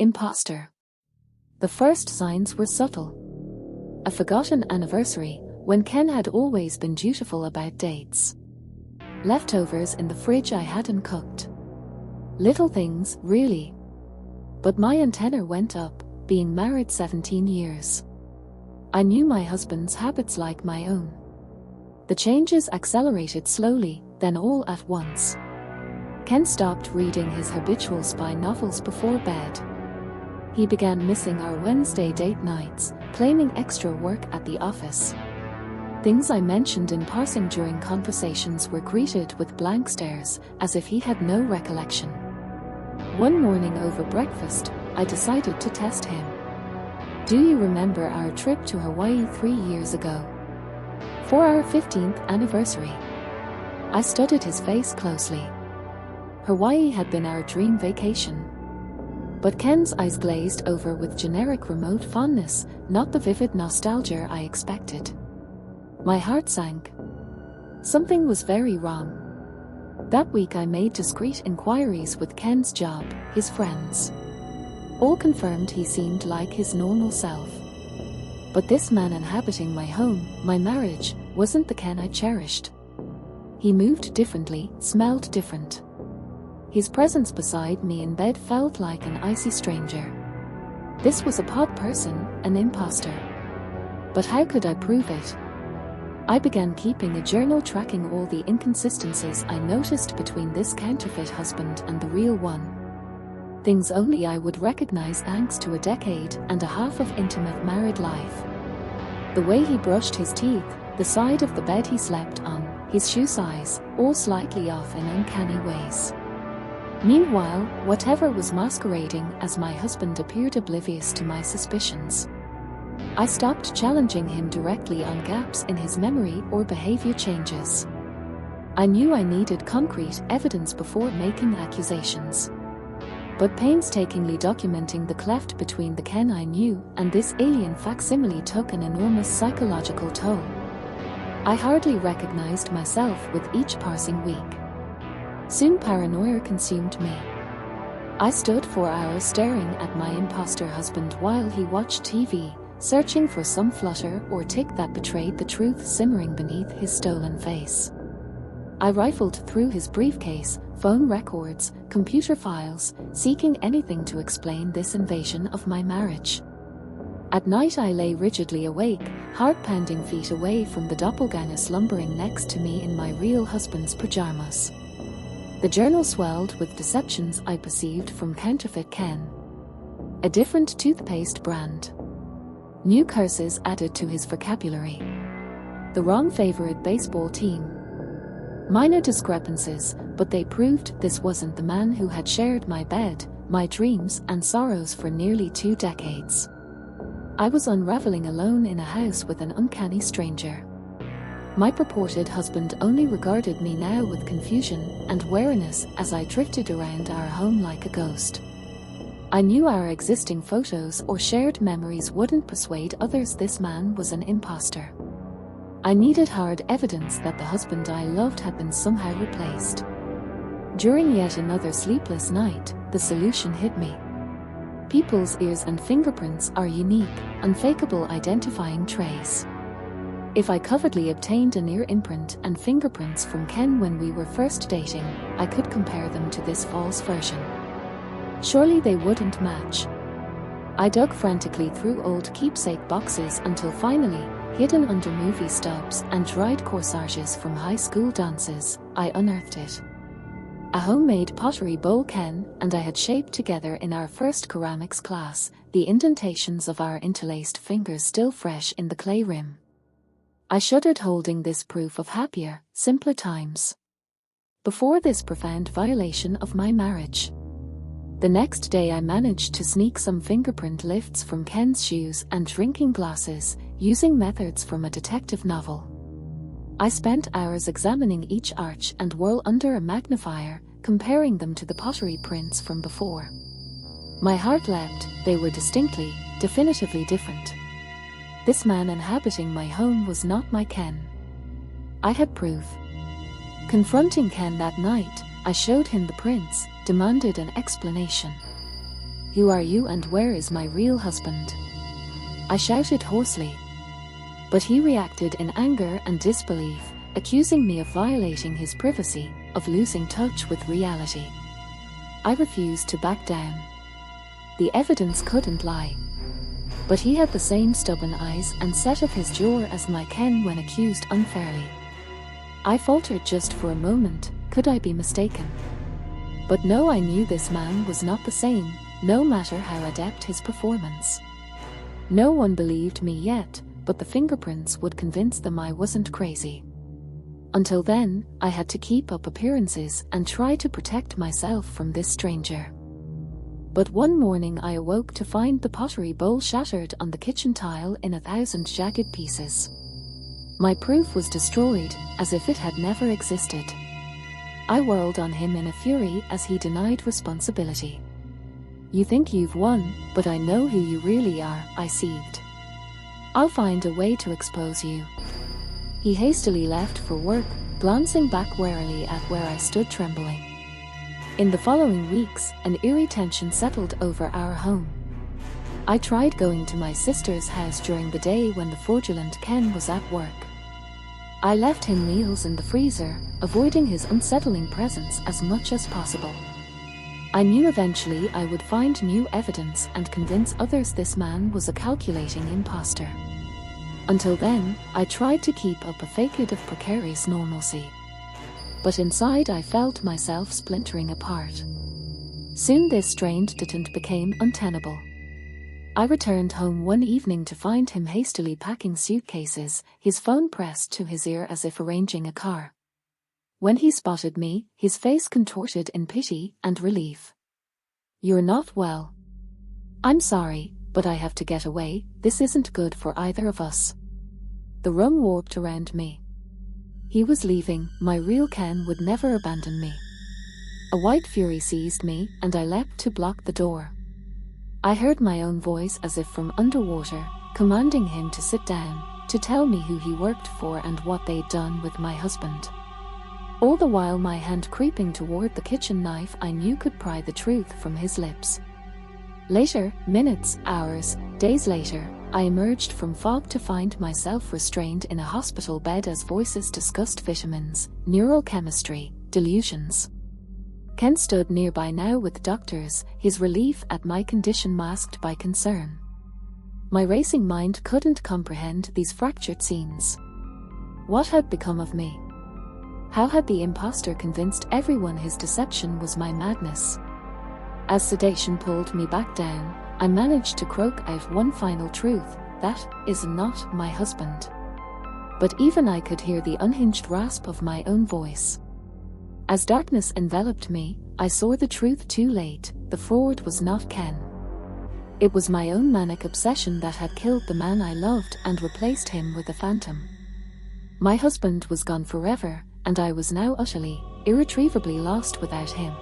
Imposter. The first signs were subtle. A forgotten anniversary, when Ken had always been dutiful about dates. Leftovers in the fridge I hadn't cooked. Little things, really. But my antenna went up, being married 17 years. I knew my husband's habits like my own. The changes accelerated slowly, then all at once. Ken stopped reading his habitual spy novels before bed. He began missing our Wednesday date nights, claiming extra work at the office. Things I mentioned in passing during conversations were greeted with blank stares, as if he had no recollection. One morning over breakfast, I decided to test him. "Do you remember our trip to Hawaii 3 years ago? For our 15th anniversary?" I studied his face closely. Hawaii had been our dream vacation. But Ken's eyes glazed over with generic remote fondness, not the vivid nostalgia I expected. My heart sank. Something was very wrong. That week I made discreet inquiries with Ken's job, his friends. All confirmed he seemed like his normal self. But this man inhabiting my home, my marriage, wasn't the Ken I cherished. He moved differently, smelled different. His presence beside me in bed felt like an icy stranger. This was a pod person, an imposter. But how could I prove it? I began keeping a journal tracking all the inconsistencies I noticed between this counterfeit husband and the real one. Things only I would recognize thanks to a decade and a half of intimate married life. The way he brushed his teeth, the side of the bed he slept on, his shoe size, all slightly off in uncanny ways. Meanwhile, whatever was masquerading as my husband appeared oblivious to my suspicions. I stopped challenging him directly on gaps in his memory or behavior changes. I knew I needed concrete evidence before making accusations. But painstakingly documenting the cleft between the Ken I knew and this alien facsimile took an enormous psychological toll. I hardly recognized myself with each passing week. Soon paranoia consumed me. I stood for hours staring at my imposter husband while he watched TV, searching for some flutter or tick that betrayed the truth simmering beneath his stolen face. I rifled through his briefcase, phone records, computer files, seeking anything to explain this invasion of my marriage. At night I lay rigidly awake, heart-pounding feet away from the doppelganger slumbering next to me in my real husband's pajamas. The journal swelled with deceptions I perceived from counterfeit Ken. A different toothpaste brand. New curses added to his vocabulary. The wrong favorite baseball team. Minor discrepancies, but they proved this wasn't the man who had shared my bed, my dreams and sorrows for nearly 2 decades. I was unraveling alone in a house with an uncanny stranger. My purported husband only regarded me now with confusion and wariness as I drifted around our home like a ghost. I knew our existing photos or shared memories wouldn't persuade others this man was an imposter. I needed hard evidence that the husband I loved had been somehow replaced. During yet another sleepless night, the solution hit me. People's ears and fingerprints are unique, unfakeable identifying traits. If I covertly obtained an ear imprint and fingerprints from Ken when we were first dating, I could compare them to this false version. Surely they wouldn't match. I dug frantically through old keepsake boxes until finally, hidden under movie stubs and dried corsages from high school dances, I unearthed it. A homemade pottery bowl Ken and I had shaped together in our first ceramics class, the indentations of our interlaced fingers still fresh in the clay rim. I shuddered holding this proof of happier, simpler times. Before this profound violation of my marriage. The next day I managed to sneak some fingerprint lifts from Ken's shoes and drinking glasses, using methods from a detective novel. I spent hours examining each arch and whorl under a magnifier, comparing them to the pottery prints from before. My heart leapt, they were distinctly, definitively different. This man inhabiting my home was not my Ken. I had proof. Confronting Ken that night, I showed him the prints, demanded an explanation. Who are you and where is my real husband?" I shouted hoarsely. But he reacted in anger and disbelief, accusing me of violating his privacy, of losing touch with reality. I refused to back down. The evidence couldn't lie. But he had the same stubborn eyes and set of his jaw as my Ken when accused unfairly. I faltered just for a moment. Could I be mistaken? But no, I knew this man was not the same, no matter how adept his performance. No one believed me yet, but the fingerprints would convince them I wasn't crazy. Until then, I had to keep up appearances and try to protect myself from this stranger. But one morning I awoke to find the pottery bowl shattered on the kitchen tile in 1,000 jagged pieces. My proof was destroyed, as if it had never existed. I whirled on him in a fury as he denied responsibility. "You think you've won, but I know who you really are," I seethed. "I'll find a way to expose you." He hastily left for work, glancing back warily at where I stood trembling. In the following weeks, an eerie tension settled over our home. I tried going to my sister's house during the day when the fraudulent Ken was at work. I left him meals in the freezer, avoiding his unsettling presence as much as possible. I knew eventually I would find new evidence and convince others this man was a calculating imposter. Until then, I tried to keep up a facade of precarious normalcy. But inside I felt myself splintering apart. Soon this strained detente became untenable. I returned home one evening to find him hastily packing suitcases, his phone pressed to his ear as if arranging a car. When he spotted me, his face contorted in pity and relief. "You're not well." "I'm sorry, but I have to get away. This isn't good for either of us." The room warped around me. He was leaving. My real Ken would never abandon me. A white fury seized me, and I leapt to block the door. I heard my own voice as if from underwater, commanding him to sit down, to tell me who he worked for and what they'd done with my husband. All the while my hand creeping toward the kitchen knife I knew could pry the truth from his lips. Later, minutes, hours, days later, I emerged from fog to find myself restrained in a hospital bed as voices discussed vitamins, neural chemistry, delusions. Ken stood nearby now with doctors, his relief at my condition masked by concern. My racing mind couldn't comprehend these fractured scenes. What had become of me? How had the imposter convinced everyone his deception was my madness? As sedation pulled me back down, I managed to croak out one final truth: "That is not my husband." But even I could hear the unhinged rasp of my own voice. As darkness enveloped me, I saw the truth too late. The fraud was not Ken. It was my own manic obsession that had killed the man I loved and replaced him with a phantom. My husband was gone forever, and I was now utterly, irretrievably lost without him.